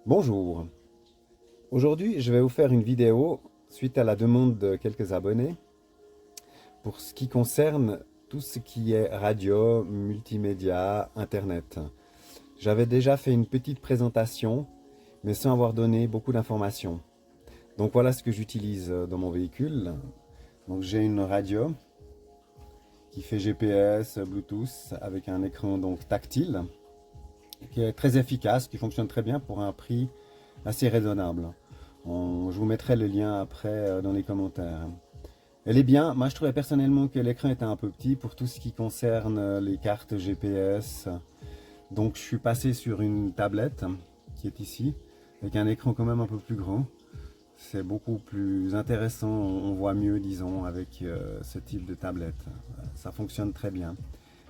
Bonjour, aujourd'hui je vais vous faire une vidéo suite à la demande de quelques abonnés pour ce qui concerne tout ce qui est radio, multimédia, internet. J'avais déjà fait une petite présentation mais sans avoir donné beaucoup d'informations. Donc voilà ce que j'utilise dans mon véhicule. Donc j'ai une radio qui fait GPS, Bluetooth avec un écran donc tactile qui est très efficace, qui fonctionne très bien pour un prix assez raisonnable. Je vous mettrai le lien après dans les commentaires. Elle est bien. Moi, je trouvais personnellement que l'écran était un peu petit pour tout ce qui concerne les cartes GPS. Donc, je suis passé sur une tablette qui est ici, avec un écran quand même un peu plus grand. C'est beaucoup plus intéressant, on voit mieux, disons, avec ce type de tablette. Ça fonctionne très bien.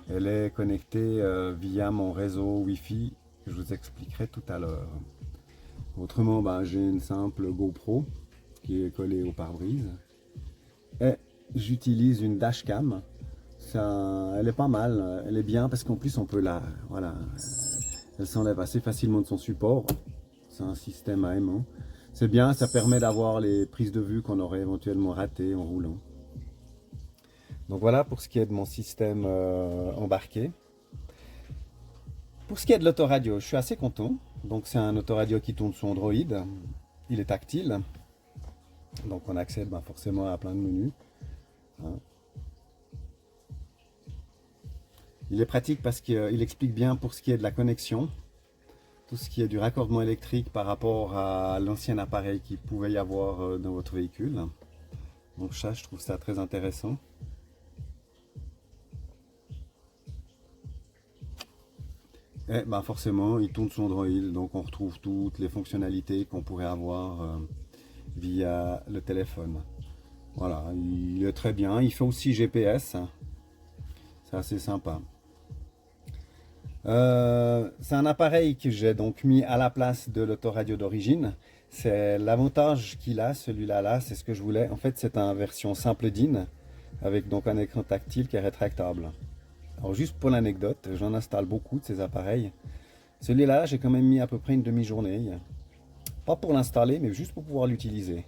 Elle est connectée via mon réseau Wi-Fi que je vous expliquerai tout à l'heure. Autrement, j'ai une simple GoPro qui est collée au pare-brise. Et j'utilise une dashcam. Elle est pas mal, elle est bien parce qu'en plus on peut voilà, elle s'enlève assez facilement de son support. C'est un système à aimant. C'est bien, ça permet d'avoir les prises de vue qu'on aurait éventuellement ratées en roulant. Donc voilà pour ce qui est de mon système embarqué. Pour ce qui est de l'autoradio, je suis assez content. Donc c'est un autoradio qui tourne sur Android. Il est tactile. Donc on accède forcément à plein de menus. Il est pratique parce qu'il explique bien pour ce qui est de la connexion, tout ce qui est du raccordement électrique par rapport à l'ancien appareil qu'il pouvait y avoir dans votre véhicule. Donc ça, je trouve ça très intéressant. Et forcément, il tourne sur Android, donc on retrouve toutes les fonctionnalités qu'on pourrait avoir via le téléphone. Voilà, il est très bien. Il fait aussi GPS. C'est assez sympa. C'est un appareil que j'ai donc mis à la place de l'autoradio d'origine. C'est l'avantage qu'il a, celui-là, là, c'est ce que je voulais. En fait, c'est une version simple DIN avec donc un écran tactile qui est rétractable. Alors juste pour l'anecdote, j'en installe beaucoup de ces appareils. Celui-là, j'ai quand même mis à peu près une demi-journée. Pas pour l'installer, mais juste pour pouvoir l'utiliser.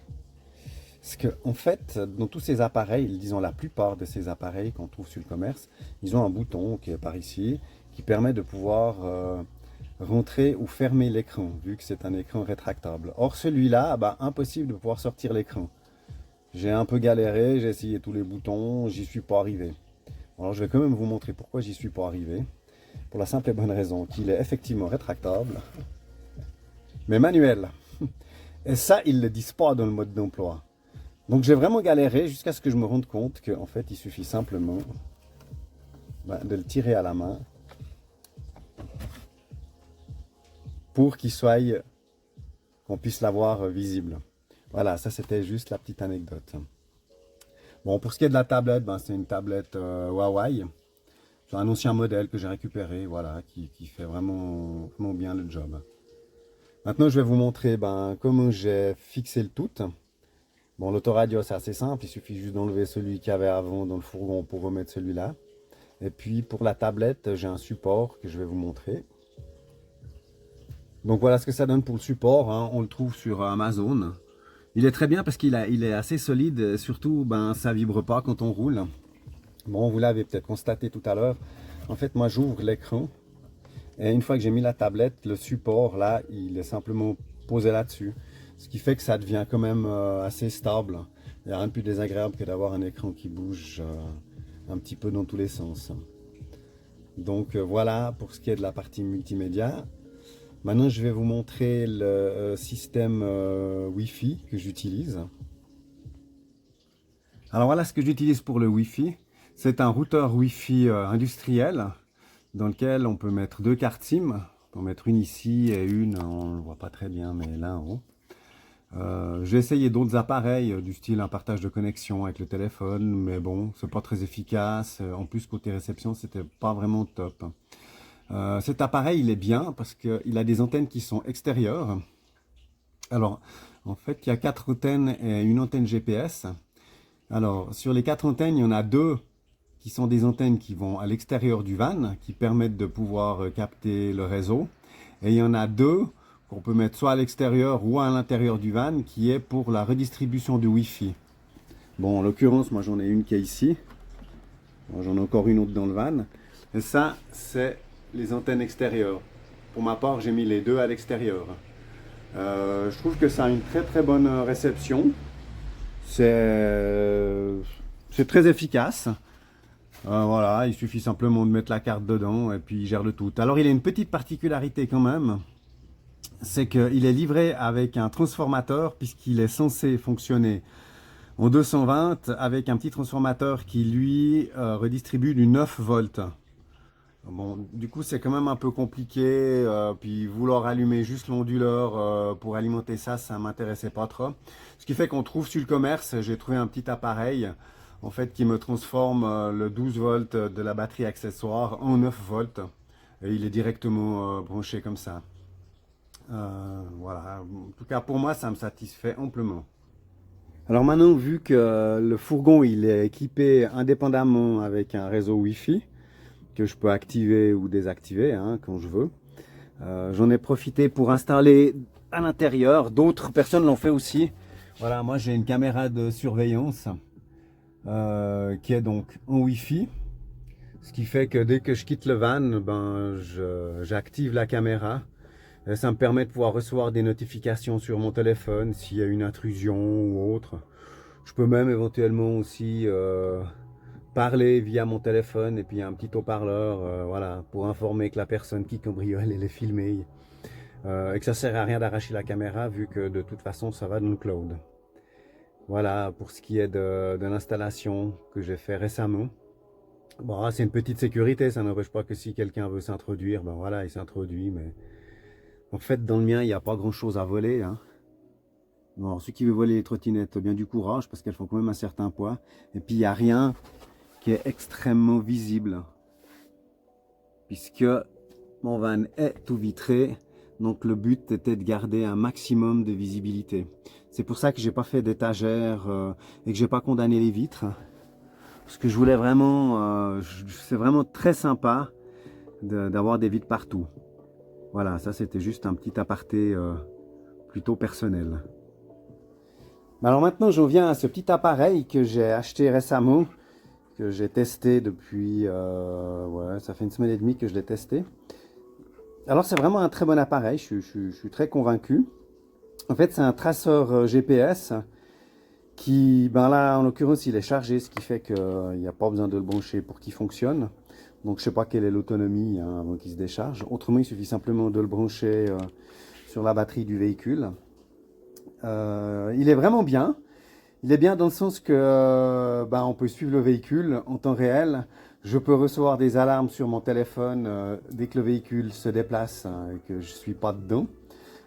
Parce que, en fait, dans tous ces appareils, disons la plupart de ces appareils qu'on trouve sur le commerce, ils ont un bouton qui est par ici, qui permet de pouvoir rentrer ou fermer l'écran, vu que c'est un écran rétractable. Or celui-là, impossible de pouvoir sortir l'écran. J'ai un peu galéré, j'ai essayé tous les boutons, j'y suis pas arrivé. Alors je vais quand même vous montrer pourquoi j'y suis pas arrivé. Pour la simple et bonne raison qu'il est effectivement rétractable, mais manuel. Et ça, ils ne le disent pas dans le mode d'emploi. Donc j'ai vraiment galéré jusqu'à ce que je me rende compte qu'en fait, il suffit simplement de le tirer à la main pour qu'on puisse l'avoir visible. Voilà, ça c'était juste la petite anecdote. Bon, pour ce qui est de la tablette, c'est une tablette Huawei. C'est un ancien modèle que j'ai récupéré, voilà, qui fait vraiment bien le job. Maintenant, je vais vous montrer comment j'ai fixé le tout. Bon, l'autoradio, c'est assez simple, il suffit juste d'enlever celui qu'il y avait avant dans le fourgon pour remettre celui-là. Et puis pour la tablette, j'ai un support que je vais vous montrer. Donc voilà ce que ça donne pour le support, on le trouve sur Amazon. Il est très bien parce qu'il est assez solide, surtout ça vibre pas quand on roule. Bon, vous l'avez peut-être constaté tout à l'heure. En fait, moi j'ouvre l'écran et une fois que j'ai mis la tablette, le support là, il est simplement posé là-dessus. Ce qui fait que ça devient quand même assez stable. Il n'y a rien de plus désagréable que d'avoir un écran qui bouge un petit peu dans tous les sens. Donc voilà pour ce qui est de la partie multimédia. Maintenant, je vais vous montrer le système Wi-Fi que j'utilise. Alors voilà ce que j'utilise pour le Wi-Fi. C'est un routeur Wi-Fi industriel dans lequel on peut mettre deux cartes SIM. On peut en mettre une ici et une, on ne le voit pas très bien, mais là en haut. J'ai essayé d'autres appareils du style un partage de connexion avec le téléphone, mais bon, c'est pas très efficace. En plus, côté réception, c'était pas vraiment top. Cet appareil, il est bien parce qu'il a des antennes qui sont extérieures. Alors, en fait, il y a 4 antennes et une antenne GPS. Alors, sur les 4 antennes, il y en a 2 qui sont des antennes qui vont à l'extérieur du van, qui permettent de pouvoir capter le réseau. Et il y en a 2 qu'on peut mettre soit à l'extérieur ou à l'intérieur du van, qui est pour la redistribution du Wi-Fi. Bon, en l'occurrence, moi j'en ai une qui est ici. J'en ai encore une autre dans le van. Et ça, c'est les antennes extérieures. Pour ma part, j'ai mis les deux à l'extérieur. Je trouve que ça a une très très bonne réception. C'est très efficace. Voilà, il suffit simplement de mettre la carte dedans et puis il gère le tout. Alors il a une petite particularité quand même, c'est qu'il est livré avec un transformateur puisqu'il est censé fonctionner en 220 avec un petit transformateur qui lui redistribue du 9 volts. Bon, du coup c'est quand même un peu compliqué, puis vouloir allumer juste l'onduleur pour alimenter ça, ça m'intéressait pas trop. Ce qui fait qu'on trouve sur le commerce, j'ai trouvé un petit appareil en fait qui me transforme le 12 volts de la batterie accessoire en 9 volts et il est directement branché comme ça. Voilà, en tout cas pour moi ça me satisfait amplement. Alors maintenant, vu que le fourgon il est équipé indépendamment avec un réseau Wi-Fi que je peux activer ou désactiver hein, quand je veux, j'en ai profité pour installer à l'intérieur. D'autres personnes l'ont fait aussi. Voilà, moi j'ai une caméra de surveillance qui est donc en Wi-Fi. Ce qui fait que dès que je quitte le van, ben, j'active la caméra. Et ça me permet de pouvoir recevoir des notifications sur mon téléphone s'il y a une intrusion ou autre. Je peux même éventuellement aussi parler via mon téléphone et puis il y a un petit haut-parleur voilà, pour informer que la personne qui cambriole elle est filmée et que ça sert à rien d'arracher la caméra vu que de toute façon ça va dans le cloud. Voilà pour ce qui est de l'installation que j'ai fait récemment. Bon, c'est une petite sécurité, ça n'empêche pas que si quelqu'un veut s'introduire, ben voilà, il s'introduit, mais en fait dans le mien il n'y a pas grand chose à voler. Hein. Bon, ceux qui veulent voler les trottinettes, bien du courage parce qu'elles font quand même un certain poids. Et puis il n'y a rien qui est extrêmement visible puisque mon van est tout vitré. Donc le but était de garder un maximum de visibilité. C'est pour ça que j'ai pas fait d'étagère et que j'ai pas condamné les vitres. Parce que je voulais vraiment, c'est vraiment très sympa d'avoir des vitres partout. Voilà, ça c'était juste un petit aparté plutôt personnel. Alors maintenant j'en viens à ce petit appareil que j'ai acheté récemment, que j'ai testé depuis, ouais, ça fait une semaine et demie que je l'ai testé. Alors c'est vraiment un très bon appareil, je suis très convaincu. En fait c'est un traceur GPS qui, ben là en l'occurrence il est chargé, ce qui fait qu'il n'y a pas besoin de le brancher pour qu'il fonctionne. Donc je ne sais pas quelle est l'autonomie hein, avant qu'il se décharge. Autrement il suffit simplement de le brancher sur la batterie du véhicule. Il est vraiment bien. Il est bien dans le sens que ben, on peut suivre le véhicule en temps réel. Je peux recevoir des alarmes sur mon téléphone dès que le véhicule se déplace et que je ne suis pas dedans.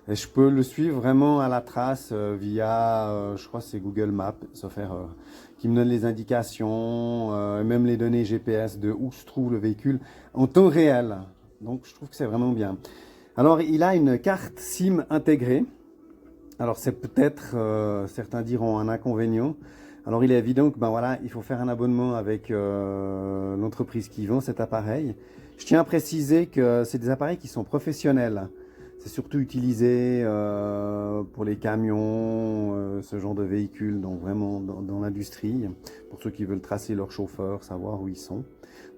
Et je peux le suivre vraiment à la trace via, je crois que c'est Google Maps, sauf erreur, qui me donne les indications, et même les données GPS de où se trouve le véhicule en temps réel. Donc je trouve que c'est vraiment bien. Alors il a une carte SIM intégrée. Alors c'est peut-être, certains diront, un inconvénient. Alors il est évident que ben voilà, il faut faire un abonnement avec l'entreprise qui vend cet appareil. Je tiens à préciser que c'est des appareils qui sont professionnels. C'est surtout utilisé pour les camions, ce genre de véhicules, donc vraiment dans l'industrie, pour ceux qui veulent tracer leurs chauffeurs, savoir où ils sont.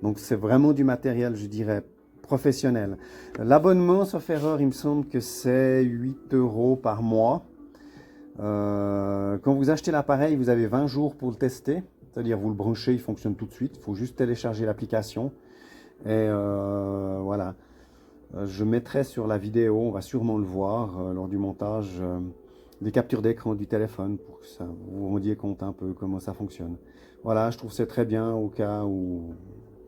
Donc c'est vraiment du matériel, je dirais, professionnel. L'abonnement, sauf erreur, il me semble que c'est 8 € par mois. Quand vous achetez l'appareil, vous avez 20 jours pour le tester. C'est-à-dire vous le branchez, il fonctionne tout de suite. Il faut juste télécharger l'application. Et voilà. Je mettrai sur la vidéo, on va sûrement le voir lors du montage, des captures d'écran du téléphone pour que ça, vous vous rendiez compte un peu comment ça fonctionne. Voilà, je trouve que c'est très bien au cas où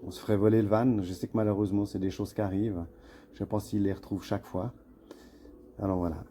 on se ferait voler le van. Je sais que malheureusement, c'est des choses qui arrivent. Je ne sais pas s'ils les retrouvent chaque fois. Alors voilà.